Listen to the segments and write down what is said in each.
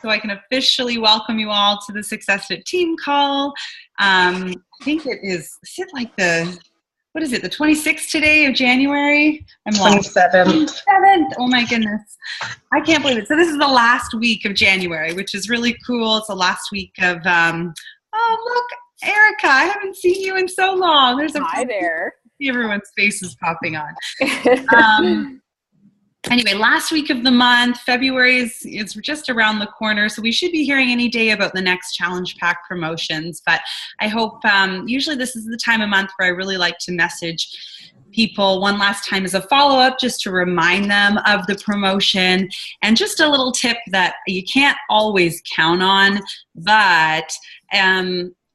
so I can officially welcome you all to the SUCCESSFIT team call. I think is it like the 26th today of January? I'm lost. 27th. Oh my goodness. I can't believe it. So this is the last week of January, which is really cool. It's the last week of, oh, look, Erica, I haven't seen you in so long. Hi there. Everyone's face is popping on. Anyway, last week of the month, February is just around the corner, so we should be hearing any day about the next Challenge Pack promotions. But I hope, usually this is the time of month where I really like to message people one last time as a follow-up, just to remind them of the promotion, and just a little tip that you can't always count on, but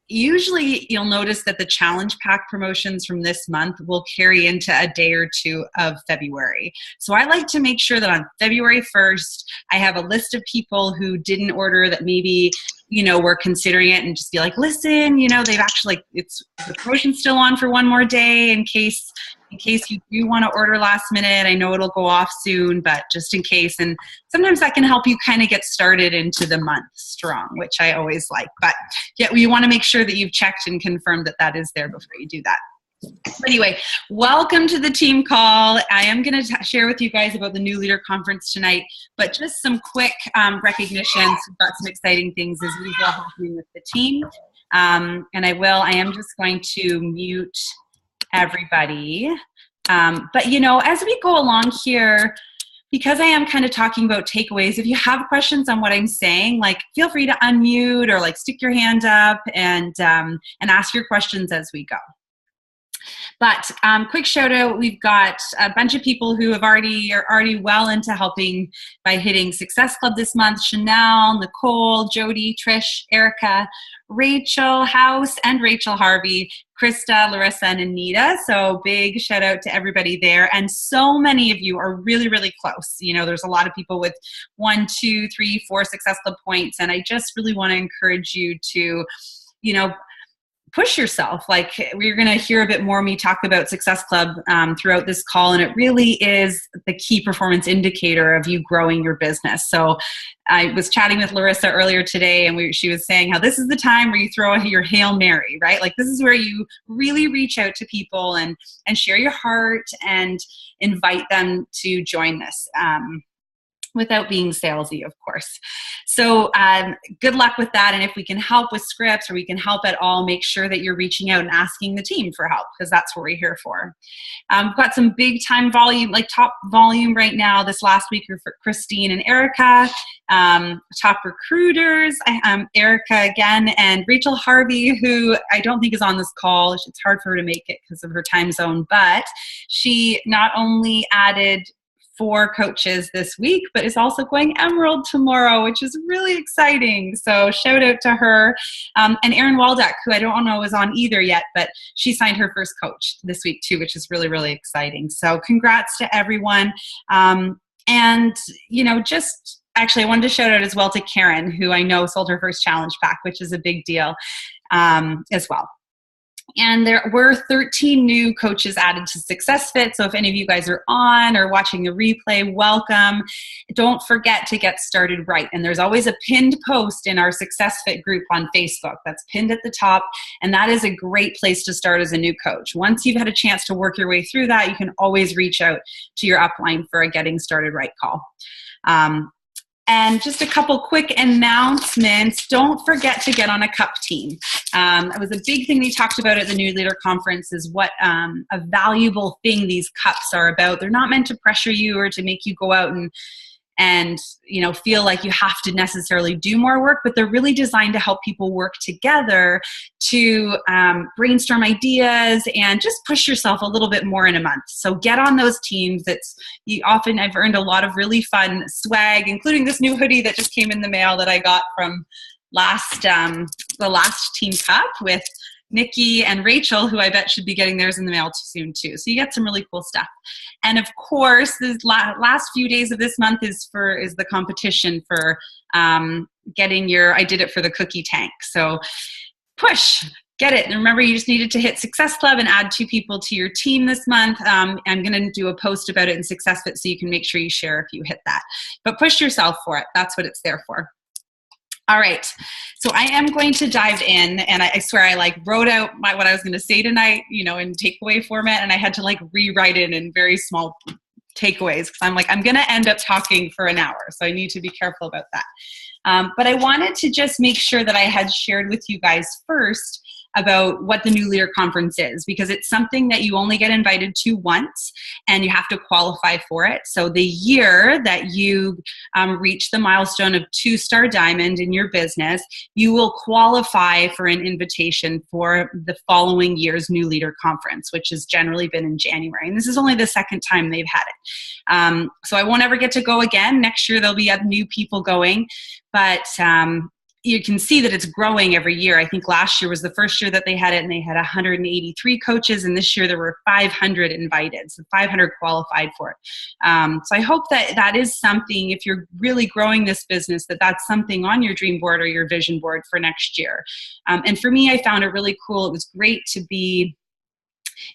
usually you'll notice that the Challenge Pack promotions from this month will carry into a day or two of February. So I like to make sure that on February 1st, I have a list of people who didn't order that maybe, were considering it, and just be like, listen, they've actually, the promotion's still on for one more day in case you do want to order last minute. I know it'll go off soon, but just in case. And sometimes that can help you kind of get started into the month strong, which I always like. But yeah, you want to make sure that you've checked and confirmed that that is there before you do that. Anyway, welcome to the team call. I am going to share with you guys about the New Leader Conference tonight, but just some quick recognitions. We've got some exciting things as usual happening with the team. And I am just going to mute everybody. But as we go along here, because I am kind of talking about takeaways, if you have questions on what I'm saying, feel free to unmute or stick your hand up and ask your questions as we go. But quick shout out, we've got a bunch of people who are already well into helping by hitting Success Club this month. Chanel, Nicole, Jody, Trish, Erica, Rachel House, and Rachel Harvey, Krista, Larissa, and Anita. So big shout out to everybody there. And so many of you are really, really close. There's a lot of people with 1, 2, 3, 4 Success Club points. And I just really want to encourage you to, push yourself. We're going to hear a bit more me talk about Success Club throughout this call, and it really is the key performance indicator of you growing your business. So I was chatting with Larissa earlier today, and she was saying how this is the time where you throw your Hail Mary, right? This is where you really reach out to people and share your heart and invite them to join this. Without being salesy, of course. So good luck with that. And if we can help with scripts or we can help at all, make sure that you're reaching out and asking the team for help, because that's what we're here for. We've got some big time volume, top volume right now. This last week for Christine and Erica, top recruiters, Erica again, and Rachel Harvey, who I don't think is on this call. It's hard for her to make it because of her time zone, but she not only added 4 coaches this week, but is also going Emerald tomorrow, which is really exciting. So shout out to her. And Erin Waldeck, who I don't know is on either yet, but she signed her first coach this week too, which is really, really exciting. So congrats to everyone. Actually, I wanted to shout out as well to Karen, who I know sold her first challenge pack, which is a big deal as well. And there were 13 new coaches added to SUCCESSFIT. So if any of you guys are on or watching the replay, welcome. Don't forget to get started right. And there's always a pinned post in our SUCCESSFIT group on Facebook. That's pinned at the top. And that is a great place to start as a new coach. Once you've had a chance to work your way through that, you can always reach out to your upline for a Getting Started Right call. And just a couple quick announcements. Don't forget to get on a cup team. It was a big thing we talked about at the New Leader Conference, is what a valuable thing these cups are about. They're not meant to pressure you or to make you go out and feel like you have to necessarily do more work, but they're really designed to help people work together to brainstorm ideas and just push yourself a little bit more in a month. So get on those teams. I've earned a lot of really fun swag, including this new hoodie that just came in the mail that I got from the last team cup with Nikki and Rachel, who I bet should be getting theirs in the mail soon too. So you get some really cool stuff. And of course, the last few days of this month is the competition for getting I did it for the cookie tank. So push. Get it. And remember, you just needed to hit Success Club and add 2 people to your team this month. I'm going to do a post about it in SuccessFit so you can make sure you share if you hit that. But push yourself for it. That's what it's there for. All right. So I am going to dive in, and I swear I like wrote out what I was going to say tonight, in takeaway format, and I had to like rewrite it in very small takeaways because I'm like, I'm going to end up talking for an hour. So I need to be careful about that. But I wanted to just make sure that I had shared with you guys first about what the New Leader Conference is, because it's something that you only get invited to once and you have to qualify for it. So the year that you reach the milestone of 2-star diamond in your business, you will qualify for an invitation for the following year's New Leader Conference, which has generally been in January. And this is only the second time they've had it. So I won't ever get to go again. Next year, there'll be new people going, but you can see that it's growing every year. I think last year was the first year that they had it, and they had 183 coaches, and this year there were 500 invited, so 500 qualified for it. So I hope that is something, if you're really growing this business, that's something on your dream board or your vision board for next year. And for me, I found it really cool. It was great to be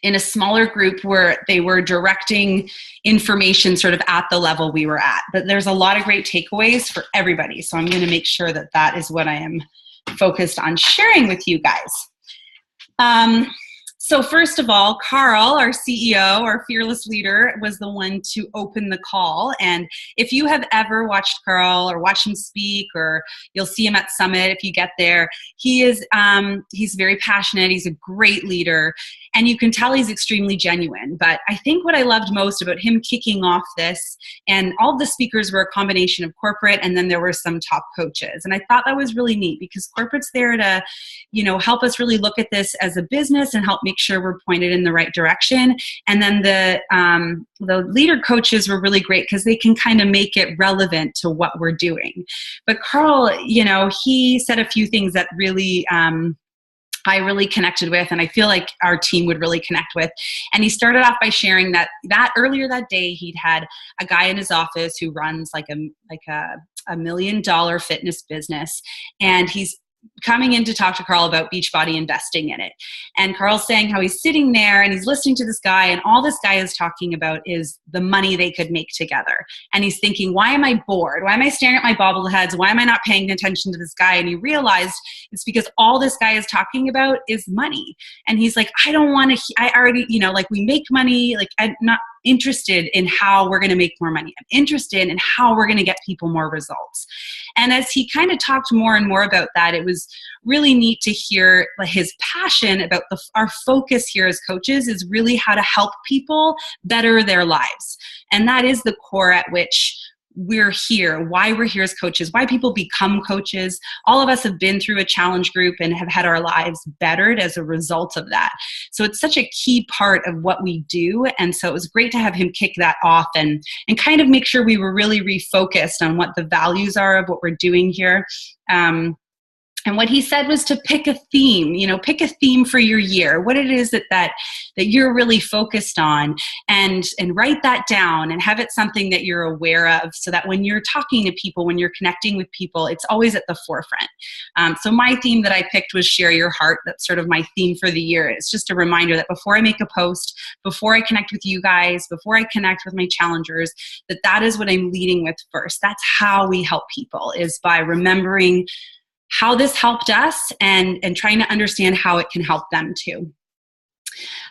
in a smaller group where they were directing information sort of at the level we were at. But there's a lot of great takeaways for everybody. So I'm going to make sure that is what I am focused on sharing with you guys. So first of all, Carl, our CEO, our fearless leader, was the one to open the call. And if you have ever watched Carl or watched him speak, or you'll see him at Summit if you get there, he's very passionate. He's a great leader. And you can tell he's extremely genuine. But I think what I loved most about him kicking off this, and all the speakers were a combination of corporate, and then there were some top coaches. And I thought that was really neat because corporate's there to, help us really look at this as a business and help make sure we're pointed in the right direction. And then the leader coaches were really great because they can kind of make it relevant to what we're doing. But Carl, he said a few things that really I really connected with, and I feel like our team would really connect with. And he started off by sharing that earlier that day he'd had a guy in his office who runs like a $1 million fitness business, and he's coming in to talk to Carl about Beachbody investing in it. And Carl's saying how he's sitting there and he's listening to this guy, and all this guy is talking about is the money they could make together. And he's thinking, why am I bored? Why am I staring at my bobbleheads? Why am I not paying attention to this guy? And he realized it's because all this guy is talking about is money. And he's like, I don't want to, I already, we make money, I'm not interested in how we're going to make more money. I'm interested in how we're going to get people more results. And as he kind of talked more and more about that, it was really neat to hear his passion about our focus here as coaches is really how to help people better their lives. And that is the core at which we're here, why we're here as coaches, why people become coaches. All of us have been through a challenge group and have had our lives bettered as a result of that. So it's such a key part of what we do. And so it was great to have him kick that off and kind of make sure we were really refocused on what the values are of what we're doing here. And what he said was to pick a theme, pick a theme for your year, what it is that you're really focused on, and write that down and have it something that you're aware of so that when you're talking to people, when you're connecting with people, it's always at the forefront. So my theme that I picked was share your heart. That's sort of my theme for the year. It's just a reminder that before I make a post, before I connect with you guys, before I connect with my challengers, that is what I'm leading with first. That's how we help people, is by remembering how this helped us and trying to understand how it can help them too.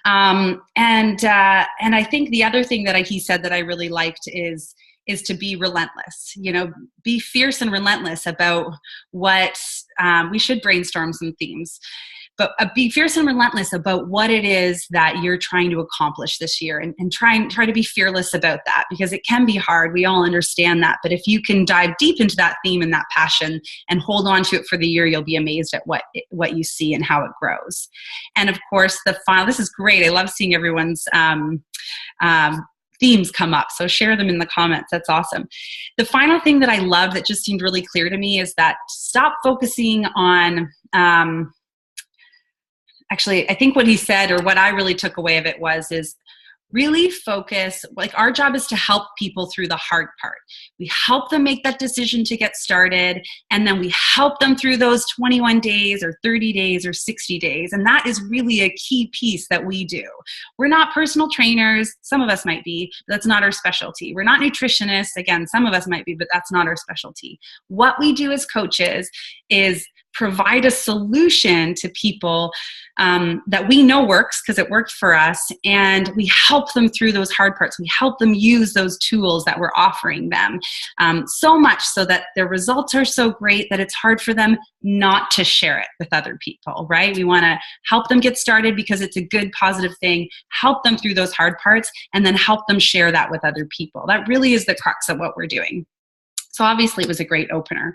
And I think the other thing that he said that I really liked is to be relentless, be fierce and relentless about what, we should brainstorm some themes, but be fierce and relentless about what it is that you're trying to accomplish this year, and try to be fearless about that, because it can be hard. We all understand that. But if you can dive deep into that theme and that passion and hold on to it for the year, you'll be amazed at what you see and how it grows. And of course, this is great. I love seeing everyone's themes come up. So share them in the comments. That's awesome. The final thing that I love that just seemed really clear to me is that stop focusing on, actually, I think what he said, or what I really took away of it is really focus, like our job is to help people through the hard part. We help them make that decision to get started, and then we help them through those 21 days or 30 days or 60 days. And that is really a key piece that we do. We're not personal trainers. Some of us might be, but that's not our specialty. We're not nutritionists. Again, some of us might be, but that's not our specialty. What we do as coaches is provide a solution to people that we know works because it worked for us, and we help them through those hard parts. We help them use those tools that we're offering them, so much so that their results are so great that it's hard for them not to share it with other people, right? We want to help them get started because it's a good, positive thing, help them through those hard parts, and then help them share that with other people. That really is the crux of what we're doing. So obviously it was a great opener.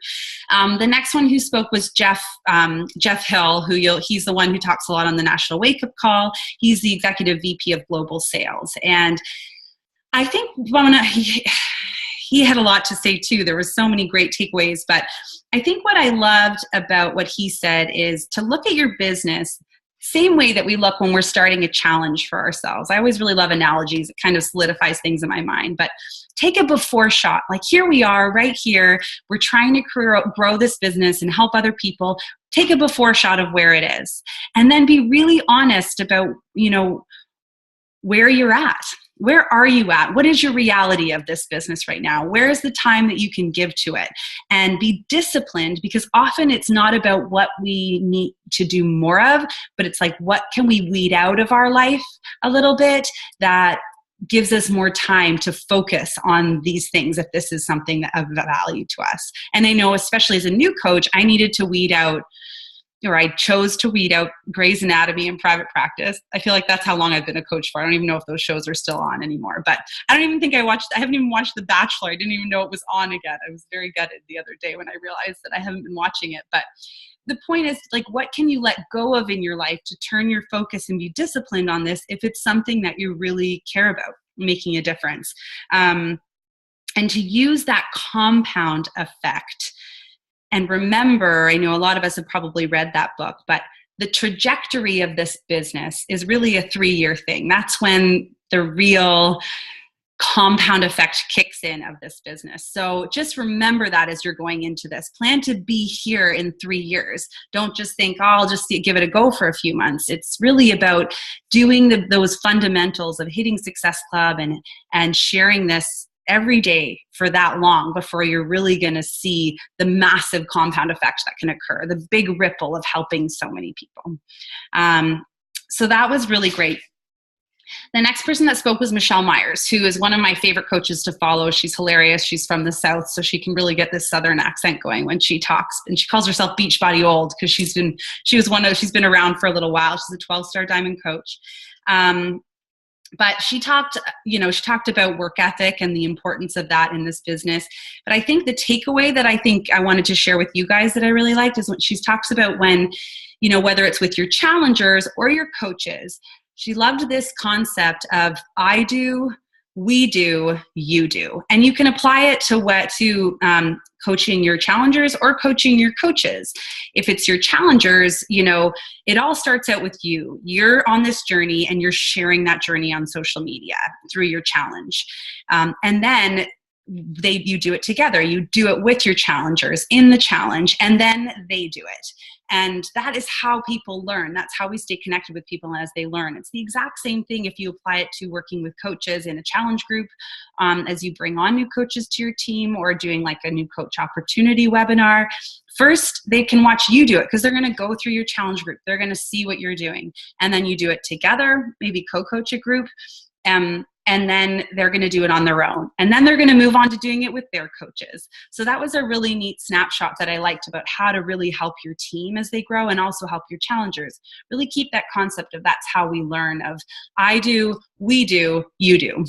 The next one who spoke was Jeff Hill, he's the one who talks a lot on the National Wake Up Call. He's the Executive VP of Global Sales. And I think he had a lot to say too. There were so many great takeaways, but I think what I loved about what he said is to look at your business same way that we look when we're starting a challenge for ourselves. I always really love analogies. It kind of solidifies things in my mind. But take a before shot. Like here we are right here. We're trying to grow this business and help other people. Take a before shot of where it is. And then be really honest about, where you're at. Where are you at? What is your reality of this business right now? Where is the time that you can give to it? And be disciplined, because often it's not about what we need to do more of, but it's like, what can we weed out of our life a little bit that gives us more time to focus on these things if this is something of value to us. And I know, especially as a new coach, I needed to weed out, or I chose to weed out Grey's Anatomy and Private Practice. I feel like that's how long I've been a coach for. I don't even know if those shows are still on anymore, but I haven't even watched The Bachelor. I didn't even know it was on again. I was very gutted the other day when I realized that I haven't been watching it. But the point is, like, what can you let go of in your life to turn your focus and be disciplined on this if it's something that you really care about making a difference? And to use that compound effect. And remember, I know a lot of us have probably read that book, but the trajectory of this business is really a 3-year thing. That's when the real compound effect kicks in of this business. So just remember that as you're going into this. Plan to be here in 3 years. Don't just think, oh, I'll just give it a go for a few months. It's really about doing those fundamentals of hitting Success Club and sharing this every day for that long before you're really going to see the massive compound effect that can occur, the big ripple of helping so many people. So that was really great. The next person that spoke was Michelle Myers, who is one of my favorite coaches to follow. She's hilarious. She's from the South, so she can really get this Southern accent going when she talks. And she calls herself Beachbody Old because she's been around for a little while. She's a 12-star diamond coach. But she talked about work ethic and the importance of that in this business. But I think the takeaway that I think I wanted to share with you guys that I really liked is when she talks about when, whether it's with your challengers or your coaches, she loved this concept of I do, we do, you do. And you can apply it to coaching your challengers or coaching your coaches. If it's your challengers, it all starts out with you. You're on this journey and you're sharing that journey on social media through your challenge. And then you do it together. You do it with your challengers in the challenge, and then they do it. And that is how people learn. That's how we stay connected with people as they learn. It's the exact same thing if you apply it to working with coaches in a challenge group, as you bring on new coaches to your team, or doing like a new coach opportunity webinar. First, they can watch you do it because they're going to go through your challenge group. They're going to see what you're doing. And then you do it together, maybe co-coach a group. And then they're going to do it on their own. And then they're going to move on to doing it with their coaches. So that was a really neat snapshot that I liked about how to really help your team as they grow and also help your challengers. Really keep that concept of that's how we learn of I do, we do, you do.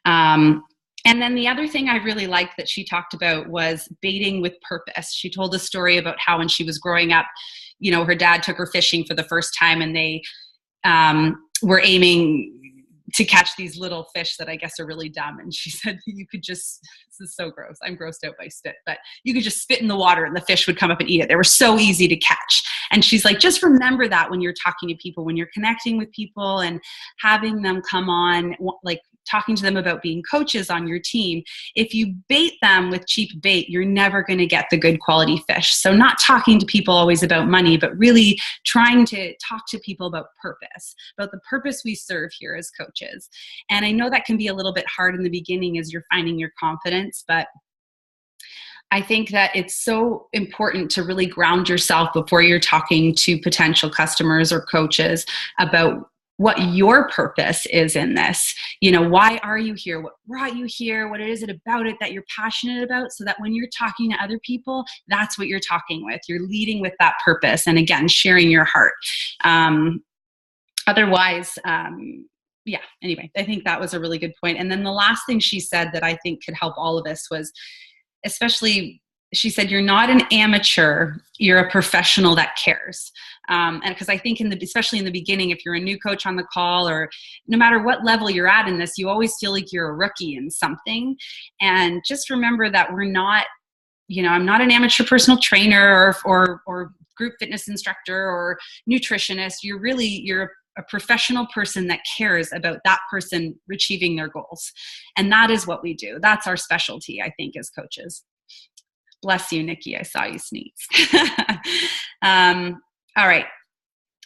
And then the other thing I really liked that she talked about was baiting with purpose. She told a story about how when she was growing up, her dad took her fishing for the first time, and they were aiming to catch these little fish that I guess are really dumb. And she said, you could just, this is so gross, I'm grossed out by spit, but you could just spit in the water and the fish would come up and eat it. They were so easy to catch. And she's like, just remember that when you're talking to people, when you're connecting with people and having them come on, like talking to them about being coaches on your team, if you bait them with cheap bait, you're never going to get the good quality fish. So not talking to people always about money, but really trying to talk to people about purpose, about the purpose we serve here as coaches. And I know that can be a little bit hard in the beginning as you're finding your confidence, but I think that it's so important to really ground yourself before you're talking to potential customers or coaches about what your purpose is in this. Why are you here? What brought you here? What is it about it that you're passionate about? So that when you're talking to other people, that's what you're talking with. You're leading with that purpose. And again, sharing your heart. Otherwise, anyway, I think that was a really good point. And then the last thing she said that I think could help all of us was, especially, she said, you're not an amateur, you're a professional that cares. And because I think especially in the beginning, if you're a new coach on the call, or no matter what level you're at in this, you always feel like you're a rookie in something. And just remember that we're not, I'm not an amateur personal trainer or group fitness instructor or nutritionist. You're a professional person that cares about that person achieving their goals. And that is what we do. That's our specialty, I think, as coaches. Bless you, Nikki. I saw you sneeze. All right.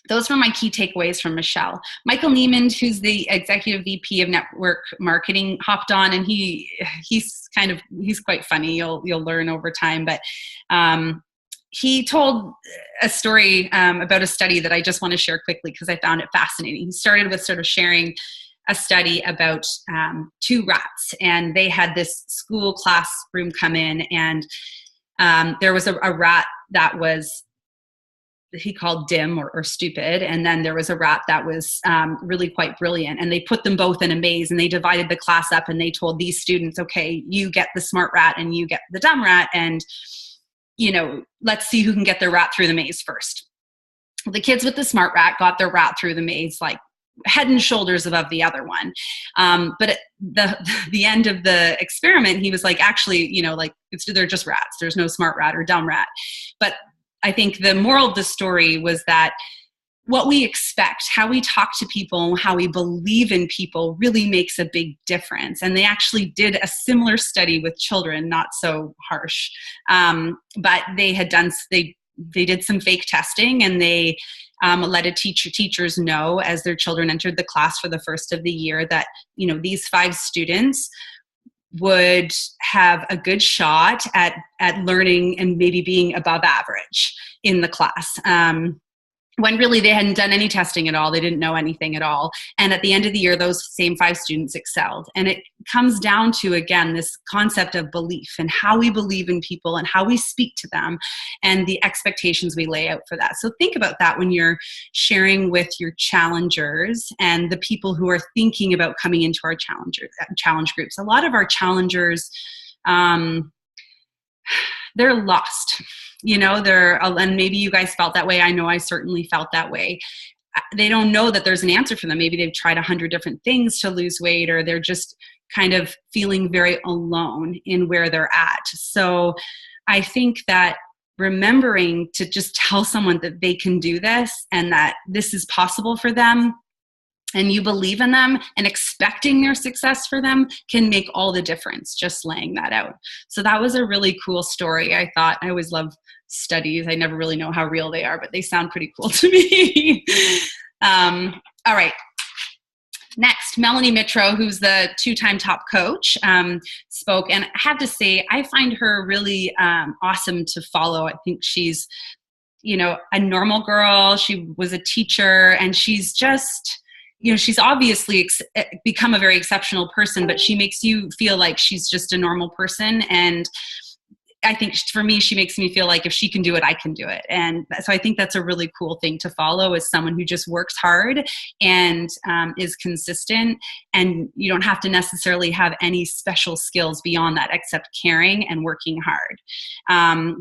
Those were my key takeaways from Michelle. Michael Neiman, who's the Executive VP of Network Marketing, hopped on, and he's quite funny. You'll learn over time. But he told a story about a study that I just want to share quickly because I found it fascinating. He started with sort of sharing a study about two rats, and they had this school classroom come in, and there was a rat that was, he called dim or stupid, and then there was a rat that was really quite brilliant, and they put them both in a maze, and they divided the class up, and they told these students, okay, you get the smart rat and you get the dumb rat, and let's see who can get their rat through the maze first. The kids with the smart rat got their rat through the maze like head and shoulders above the other one. But at the end of the experiment, he was like, actually, they're just rats. There's no smart rat or dumb rat. But I think the moral of the story was that what we expect, how we talk to people, how we believe in people really makes a big difference. And they actually did a similar study with children, not so harsh. But they did some fake testing, and they let teachers know as their children entered the class for the first of the year that, these 5 students would have a good shot at learning and maybe being above average in the class. When really they hadn't done any testing at all. They didn't know anything at all. And at the end of the year, those same 5 students excelled. And it comes down to, again, this concept of belief and how we believe in people and how we speak to them and the expectations we lay out for that. So think about that when you're sharing with your challengers and the people who are thinking about coming into our challenge groups. A lot of our challengers, they're lost. And maybe you guys felt that way. I know I certainly felt that way. They don't know that there's an answer for them. Maybe they've tried 100 different things to lose weight, or they're just kind of feeling very alone in where they're at. So I think that remembering to just tell someone that they can do this and that this is possible for them, and you believe in them and expecting their success for them can make all the difference, just laying that out. So that was a really cool story. I always love studies. I never really know how real they are, but they sound pretty cool to me. All right. Next, Melanie Mitro, who's the 2-time top coach, spoke. And I have to say, I find her really awesome to follow. I think she's, a normal girl. She was a teacher, and she's just... she's obviously become a very exceptional person, but she makes you feel like she's just a normal person. And I think for me, she makes me feel like if she can do it, I can do it. And so I think that's a really cool thing to follow, as someone who just works hard and is consistent. And you don't have to necessarily have any special skills beyond that, except caring and working hard.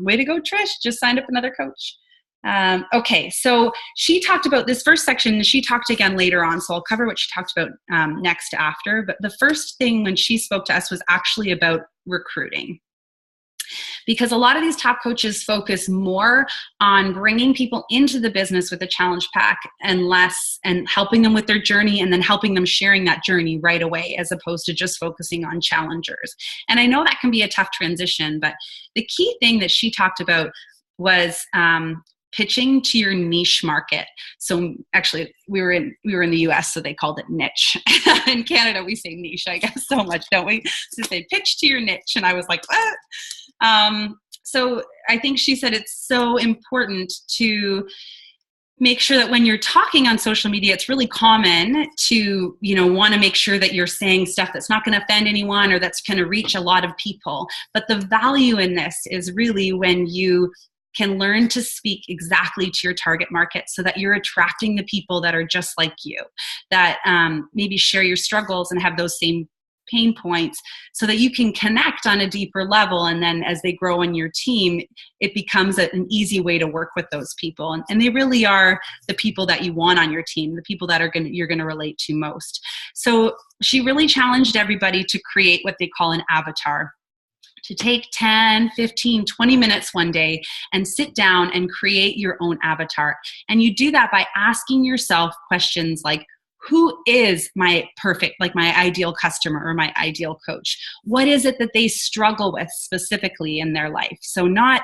Way to go, Trish. Just signed up another coach. Okay, so she talked about this first section. She talked again later on, so I'll cover what she talked about next after. But the first thing when she spoke to us was actually about recruiting. Because a lot of these top coaches focus more on bringing people into the business with a challenge pack and less and helping them with their journey and then helping them sharing that journey right away, as opposed to just focusing on challengers. And I know that can be a tough transition, but the key thing that she talked about was pitching to your niche market. So actually we were in the US, so they called it niche. In Canada, we say niche, I guess, so much, don't we? So they pitch to your niche. And I was like, what? So I think she said it's so important to make sure that when you're talking on social media, it's really common to, want to make sure that you're saying stuff that's not going to offend anyone or that's going to reach a lot of people. But the value in this is really when you can learn to speak exactly to your target market so that you're attracting the people that are just like you, that maybe share your struggles and have those same pain points, so that you can connect on a deeper level. And then as they grow in your team, it becomes an easy way to work with those people. And they really are the people that you want on your team, the people that you're going to relate to most. So she really challenged everybody to create what they call an avatar, to take 10, 15, 20 minutes one day and sit down and create your own avatar. And you do that by asking yourself questions like, who is my my ideal customer or my ideal coach? What is it that they struggle with specifically in their life? So not,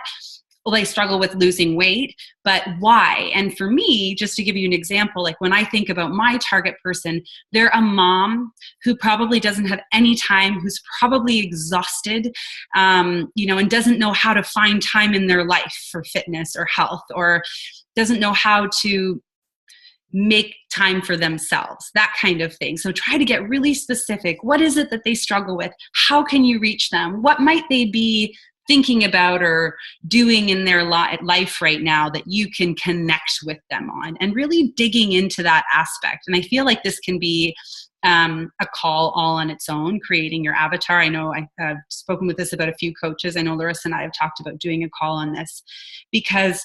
well, they struggle with losing weight, but why? And for me, just to give you an example, like when I think about my target person, they're a mom who probably doesn't have any time, who's probably exhausted, and doesn't know how to find time in their life for fitness or health, or doesn't know how to make time for themselves, that kind of thing. So try to get really specific. What is it that they struggle with? How can you reach them? What might they be thinking about or doing in their life right now that you can connect with them on, and really digging into that aspect. And I feel like this can be a call all on its own, creating your avatar. I know I've spoken with this about a few coaches. I know Larissa and I have talked about doing a call on this, because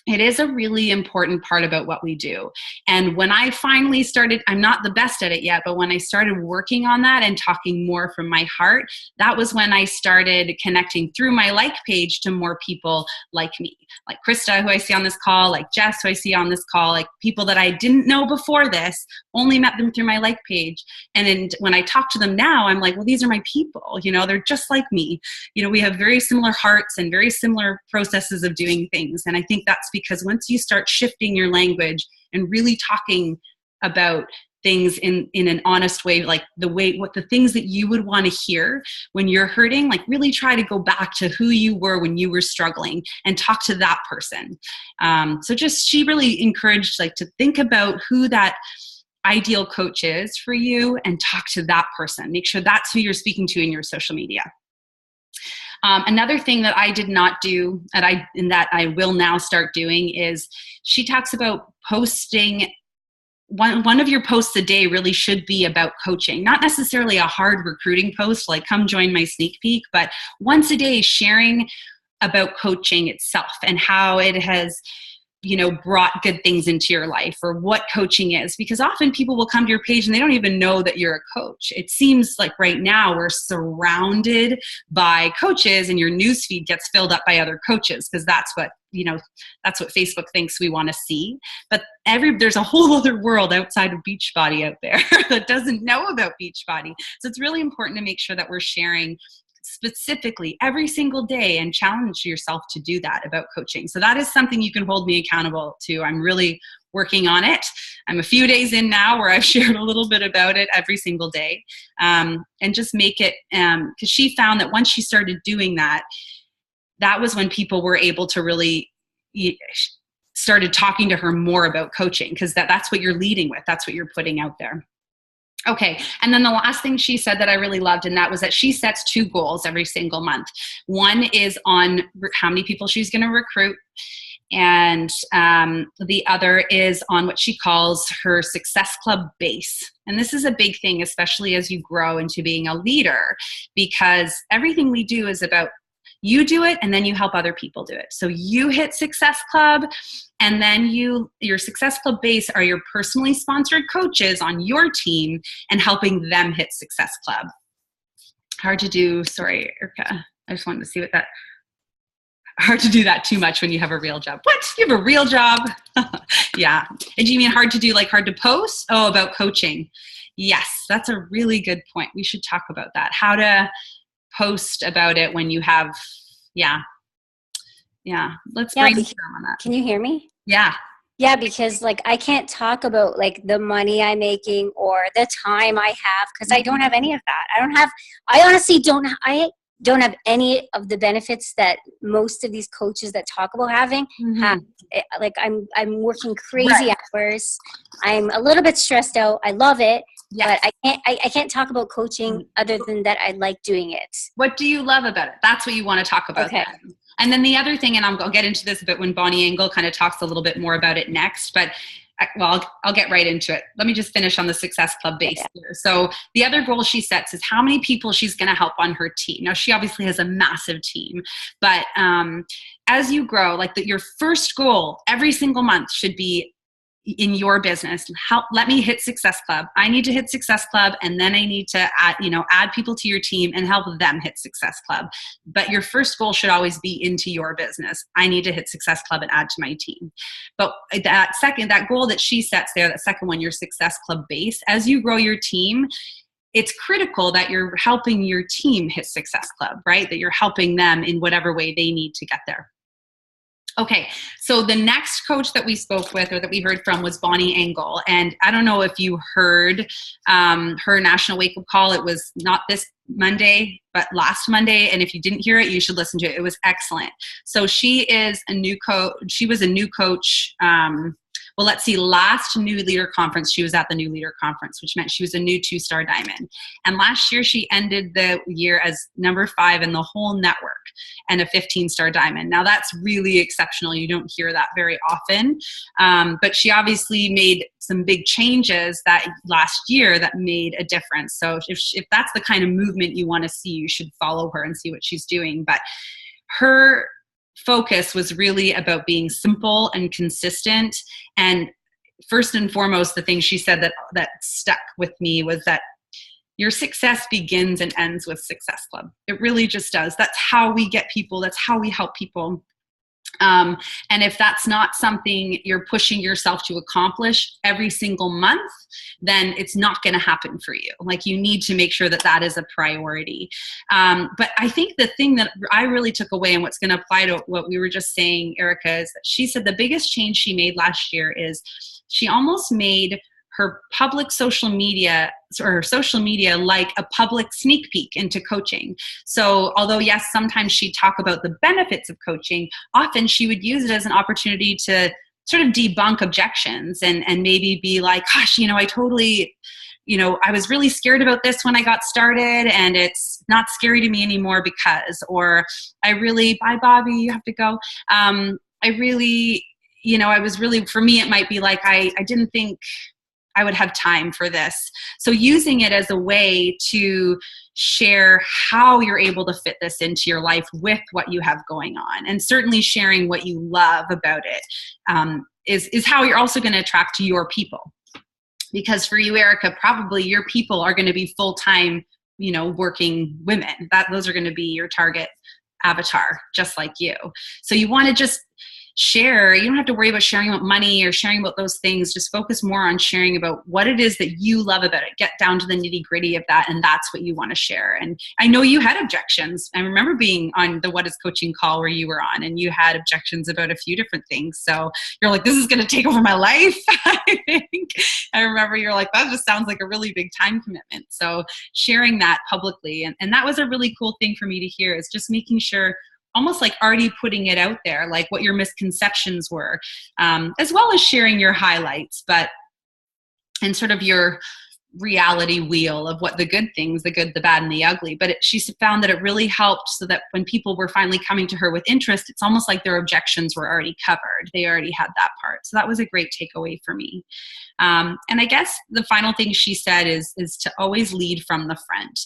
it is a really important part about what we do. And when I finally started, I'm not the best at it yet, but when I started working on that and talking more from my heart, that was when I started connecting through my like page to more people like me, like Krista, who I see on this call, like Jess, who I see on this call, like people that I didn't know before this, only met them through my like page. And then when I talk to them now, I'm like, well, these are my people, they're just like me. We have very similar hearts and very similar processes of doing things. And I think that's because once you start shifting your language and really talking about things in an honest way, like the things that you would want to hear when you're hurting, like really try to go back to who you were when you were struggling and talk to that person. She really encouraged to think about who that ideal coach is for you and talk to that person. Make sure that's who you're speaking to in your social media. Another thing that I did not do and that I will now start doing is she talks about posting. One of your posts a day really should be about coaching, not necessarily a hard recruiting post like come join my sneak peek, but once a day sharing about coaching itself and how it has brought good things into your life, or what coaching is, because often people will come to your page and they don't even know that you're a coach. It seems like right now we're surrounded by coaches and your newsfeed gets filled up by other coaches, because that's what Facebook thinks we want to see. But there's a whole other world outside of Beachbody out there that doesn't know about Beachbody. So it's really important to make sure that we're sharing specifically every single day and challenge yourself to do that about coaching. So that is something you can hold me accountable to. I'm really working on it. I'm a few days in now where I've shared a little bit about it every single day, and just make it, because she found that once she started doing that, that was when people were able to really started talking to her more about coaching, because that's what you're leading with. That's what you're putting out there. Okay, and then the last thing she said that I really loved, and that was that she sets 2 goals every single month. One is on how many people she's going to recruit, and the other is on what she calls her Success Club base. And this is a big thing, especially as you grow into being a leader, because everything we do is about You do it, and then you help other people do it. So you hit Success Club, and then your Success Club base are your personally sponsored coaches on your team and helping them hit Success Club. Hard to do. Sorry, Erica. I just wanted to see what that. Hard to do that too much when you have a real job. What? You have a real job? Yeah. And do you mean hard to do, like hard to post? Oh, about coaching. Yes, that's a really good point. We should talk about that. How to post about it when you have, yeah. Let's brainstorm on that. Can you hear me? Yeah. Yeah, because like I can't talk about like the money I'm making or the time I have because I don't have any of that. I honestly don't have any of the benefits that most of these coaches that talk about having have. Like I'm working crazy hours. I'm a little bit stressed out. I love it, but I can't talk about coaching other than that I like doing it. What do you love about it? That's what you want to talk about. Okay. Then. And then the other thing, and I'll get into this a bit when Bonnie Engel kind of talks a little bit more about it next, but I'll get right into it. Let me just finish on the Success Club base here. So the other goal she sets is how many people she's going to help on her team. Now, she obviously has a massive team, but as you grow, like your first goal every single month should be in your business. Let me hit Success Club. I need to hit Success Club, and then I need to add people to your team and help them hit Success Club. But your first goal should always be into your business. I need to hit Success Club and add to my team. But that goal that she sets there, that second one, your Success Club base, as you grow your team, it's critical that you're helping your team hit Success Club, right? That you're helping them in whatever way they need to get there. Okay, so the next coach that we spoke with or that we heard from was Bonnie Engel. And I don't know if you heard her national wake-up call. It was not this Monday, but last Monday. And if you didn't hear it, you should listen to it. It was excellent. So she is a new coach. She was a new coach. Last New Leader Conference, she was at the New Leader Conference, which meant she was a new 2-star diamond. And last year, she ended the year as number 5 in the whole network and a 15-star diamond. Now, that's really exceptional. You don't hear that very often. But she obviously made some big changes that last year that made a difference. So if that's the kind of movement you want to see, you should follow her and see what she's doing. But her focus was really about being simple and consistent. And first and foremost, the thing she said that stuck with me was that your success begins and ends with Success Club. It really just does. That's how we get people. That's how we help people. And if that's not something you're pushing yourself to accomplish every single month, then it's not going to happen for you. Like, you need to make sure that that is a priority. But I think the thing that I really took away and what's going to apply to what we were just saying, Erica, is that she said the biggest change she made last year is she almost made her public social media like a public sneak peek into coaching. So although, yes, sometimes she'd talk about the benefits of coaching, often she would use it as an opportunity to sort of debunk objections and maybe be like, gosh, I totally, I was really scared about this when I got started and it's not scary to me anymore because, or bye Bobby, you have to go. I was really, for me, it might be like, I didn't think I would have time for this. So using it as a way to share how you're able to fit this into your life with what you have going on. And certainly sharing what you love about it is how you're also going to attract your people. Because for you, Erica, probably your people are going to be full-time, working women. Those are going to be your target avatar, just like you. So you want to just share. You don't have to worry about sharing about money or sharing about those things. Just focus more on sharing about what it is that you love about it. Get down to the nitty gritty of that. And that's what you want to share. And I know you had objections. I remember being on the What is Coaching call where you were on, and you had objections about a few different things. So you're like, this is going to take over my life. I think I remember you're like, that just sounds like a really big time commitment. So sharing that publicly. And that was a really cool thing for me to hear, is just making sure, almost like already putting it out there, like what your misconceptions were, as well as sharing your highlights, and sort of your reality wheel of what the good things, the good, the bad, and the ugly. But she found that it really helped so that when people were finally coming to her with interest, it's almost like their objections were already covered. They already had that part. So that was a great takeaway for me. And I guess the final thing she said is to always lead from the front.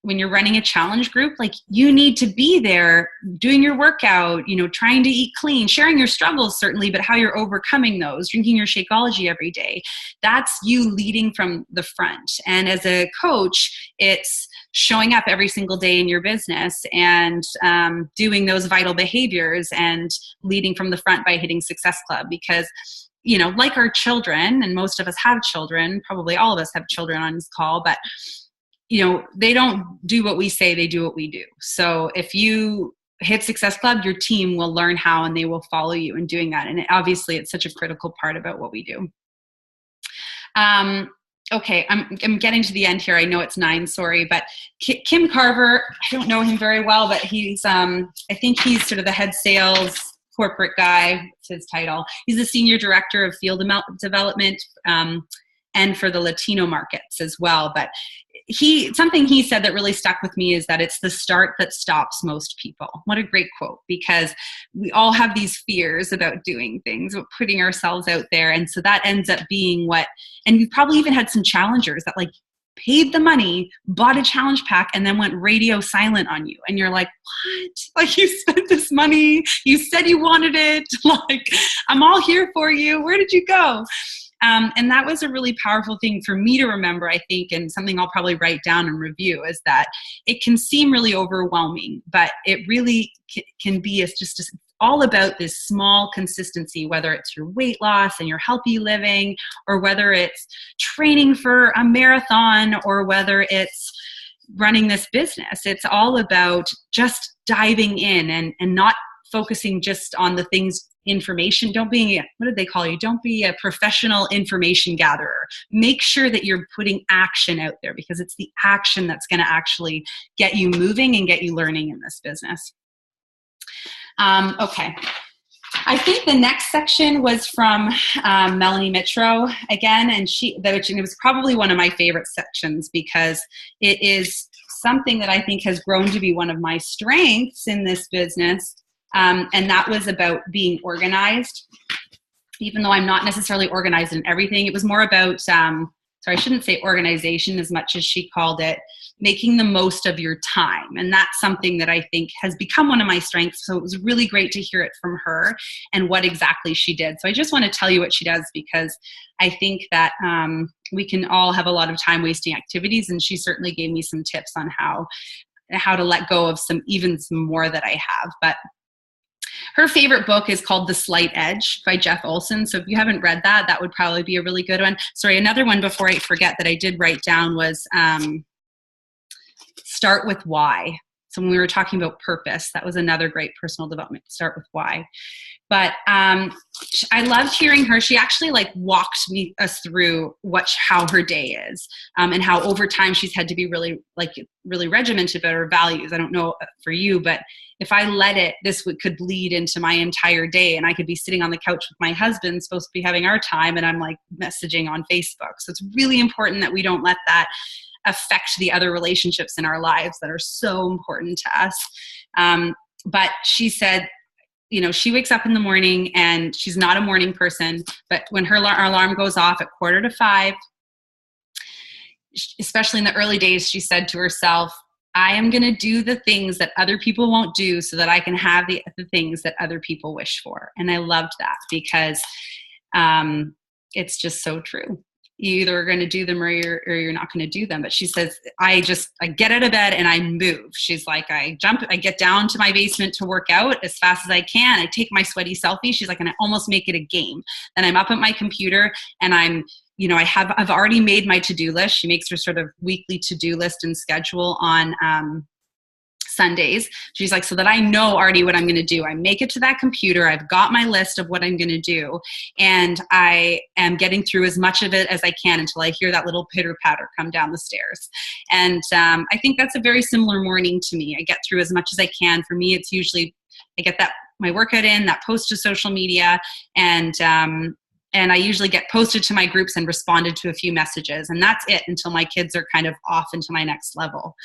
when you're running a challenge group, like you need to be there doing your workout, you know, trying to eat clean, sharing your struggles certainly, but how you're overcoming those, drinking your Shakeology every day. That's you leading from the front. And as a coach, it's showing up every single day in your business and doing those vital behaviors and leading from the front by hitting Success Club. Because, you know, like our children, and most of us have children, probably all of us have children on this call, but you know, they don't do what we say, they do what we do. So if you hit Success Club, your team will learn how and they will follow you in doing that. And obviously it's such a critical part about what we do. Okay, I'm getting to the end here. I know it's 9, sorry, but Kim Carver, I don't know him very well, but he's, I think he's sort of the head sales corporate guy. It's his title. He's the senior director of field development and for the Latino markets as well. But something he said that really stuck with me is that it's the start that stops most people. What a great quote, because we all have these fears about doing things, about putting ourselves out there. And so that ends up being and we've probably even had some challengers that like paid the money, bought a challenge pack, and then went radio silent on you. And you're like, what? Like, you spent this money, you said you wanted it, like, I'm all here for you. Where did you go? And that was a really powerful thing for me to remember, I think, and something I'll probably write down and review, is that it can seem really overwhelming, but it really can be it's all about this small consistency, whether it's your weight loss and your healthy living, or whether it's training for a marathon, or whether it's running this business. It's all about just diving in and not focusing just on the things, information. Don't be, what did they call you? Don't be a professional information gatherer. Make sure that you're putting action out there, because it's the action that's going to actually get you moving and get you learning in this business. Okay. I think the next section was from Melanie Mitro again, and it was probably one of my favorite sections, because it is something that I think has grown to be one of my strengths in this business. And that was about being organized. Even though I'm not necessarily organized in everything, it was more about, I shouldn't say organization as much as she called it, making the most of your time. And that's something that I think has become one of my strengths. So it was really great to hear it from her and what exactly she did. So I just want to tell you what she does, because I think that we can all have a lot of time wasting activities. And she certainly gave me some tips on how to let go of some more that I have. But her favorite book is called The Slight Edge by Jeff Olson. So if you haven't read that, that would probably be a really good one. Sorry, another one before I forget that I did write down was Start with Why. So when we were talking about purpose, that was another great personal development, Start with Why. But I loved hearing her. She actually walked us through how her day is, and how over time she's had to be really regimented about her values. I don't know for you, but if I let it, this could bleed into my entire day, and I could be sitting on the couch with my husband, supposed to be having our time, and I'm messaging on Facebook. So it's really important that we don't let that affect the other relationships in our lives that are so important to us. But she said, she wakes up in the morning, and she's not a morning person, but when her alarm goes off at 4:45, especially in the early days, she said to herself, I am going to do the things that other people won't do so that I can have the things that other people wish for. And I loved that, because it's just so true. You either are going to do them or you're not going to do them. But she says, I get out of bed and I move. She's like, I get down to my basement to work out as fast as I can. I take my sweaty selfie. She's like, and I almost make it a game. Then I'm up at my computer and I've already made my to-do list. She makes her sort of weekly to-do list and schedule on Sundays. She's like, so that I know already what I'm going to do. I make it to that computer. I've got my list of what I'm going to do. And I am getting through as much of it as I can until I hear that little pitter patter come down the stairs. And I think that's a very similar morning to me. I get through as much as I can. For me, it's usually, I get my workout in, that post to social media, and I usually get posted to my groups and responded to a few messages. And that's it until my kids are kind of off into my next level.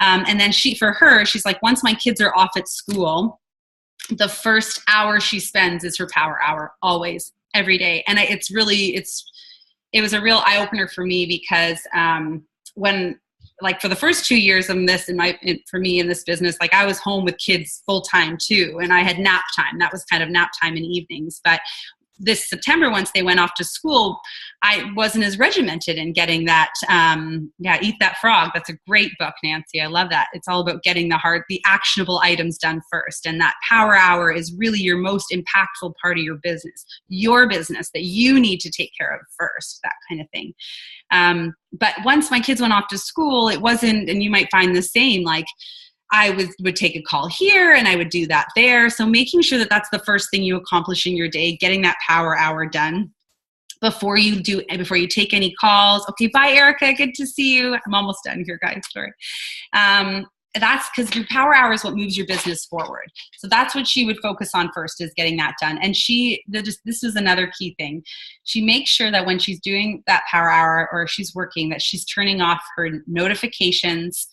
And then she's like, once my kids are off at school, the first hour she spends is her power hour, always, every day. And it was a real eye opener for me, because when like for the first 2 years of this for me in this business, like I was home with kids full time too. And I had nap time. That was kind of nap time in evenings. But this September, once they went off to school, I wasn't as regimented in getting that. Eat That Frog. That's a great book, Nancy. I love that. It's all about getting the actionable items done first. And that power hour is really your most impactful part of your business that you need to take care of first, that kind of thing. But once my kids went off to school, it wasn't, and you might find the same, like I would take a call here and I would do that there. So making sure that that's the first thing you accomplish in your day, getting that power hour done before you take any calls. Okay, bye, Erica. Good to see you. I'm almost done here, guys. Sorry. That's because your power hour is what moves your business forward. So that's what she would focus on first, is getting that done. And this is another key thing. She makes sure that when she's doing that power hour or she's working, that she's turning off her notifications,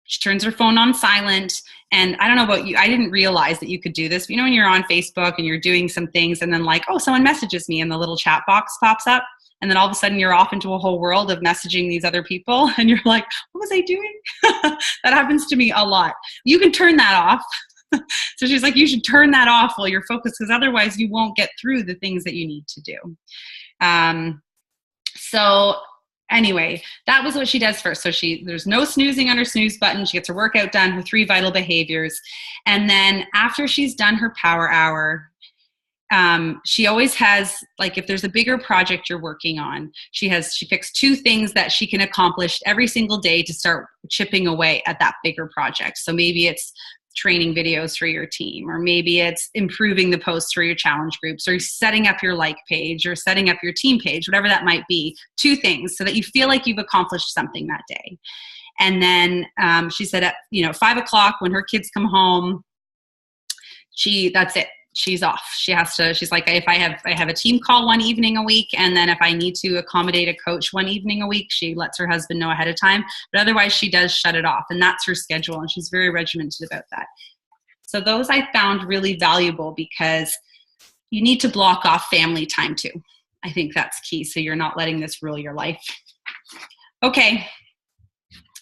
she turns her phone on silent. And I don't know about you, I didn't realize that you could do this. But when you're on Facebook and you're doing some things and then like, oh, someone messages me and the little chat box pops up. And then all of a sudden you're off into a whole world of messaging these other people. And you're like, what was I doing? That happens to me a lot. You can turn that off. So she's like, you should turn that off while you're focused, because otherwise you won't get through the things that you need to do. So anyway, that was what she does first. So there's no snoozing on her snooze button. She gets her workout done, her 3 vital behaviors. And then after she's done her power hour, she always has, like, if there's a bigger project you're working on, she picks 2 things that she can accomplish every single day to start chipping away at that bigger project. So maybe it's training videos for your team, or maybe it's improving the posts for your challenge groups, or setting up your like page, or setting up your team page, whatever that might be. 2 things so that you feel like you've accomplished something that day. And then she said at 5 o'clock when her kids come home, that's it. She's off. She's like, if I have a team call one evening a week, and then if I need to accommodate a coach one evening a week, she lets her husband know ahead of time. But otherwise she does shut it off, and that's her schedule. And she's very regimented about that. So those I found really valuable, because you need to block off family time too. I think that's key. So you're not letting this rule your life. Okay.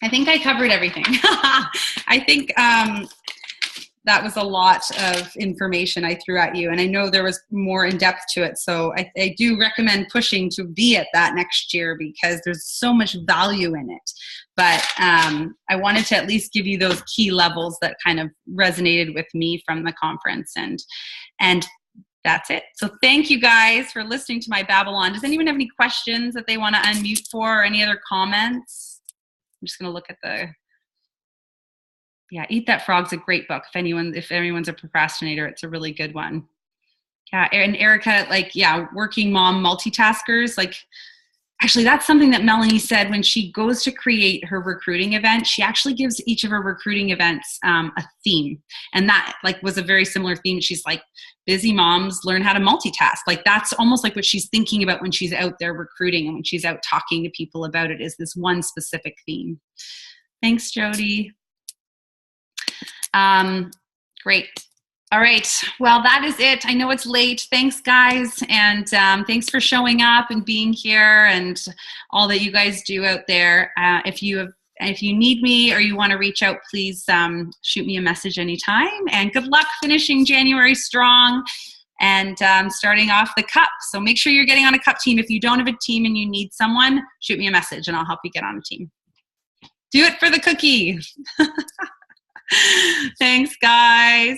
I think I covered everything. I think, that was a lot of information I threw at you. And I know there was more in depth to it. So I do recommend pushing to be at that next year, because there's so much value in it. But I wanted to at least give you those key levels that kind of resonated with me from the conference. And that's it. So thank you guys for listening to my Babylon. Does anyone have any questions that they want to unmute for, or any other comments? I'm just going to look at Eat That Frog's a great book. If anyone's a procrastinator, it's a really good one. Yeah, and Erica, working mom multitaskers, actually that's something that Melanie said when she goes to create her recruiting event. She actually gives each of her recruiting events a theme, and that was a very similar theme. She's like, busy moms learn how to multitask. That's almost like what she's thinking about when she's out there recruiting and when she's out talking to people about it, is this one specific theme. Thanks, Jody. Great. All right. Well, that is it. I know it's late. Thanks, guys. And thanks for showing up and being here, and all that you guys do out there. If you need me or you want to reach out, please shoot me a message anytime. And good luck finishing January strong and starting off the cup. So make sure you're getting on a cup team. If you don't have a team and you need someone, shoot me a message and I'll help you get on a team. Do it for the cookie. Thanks, guys.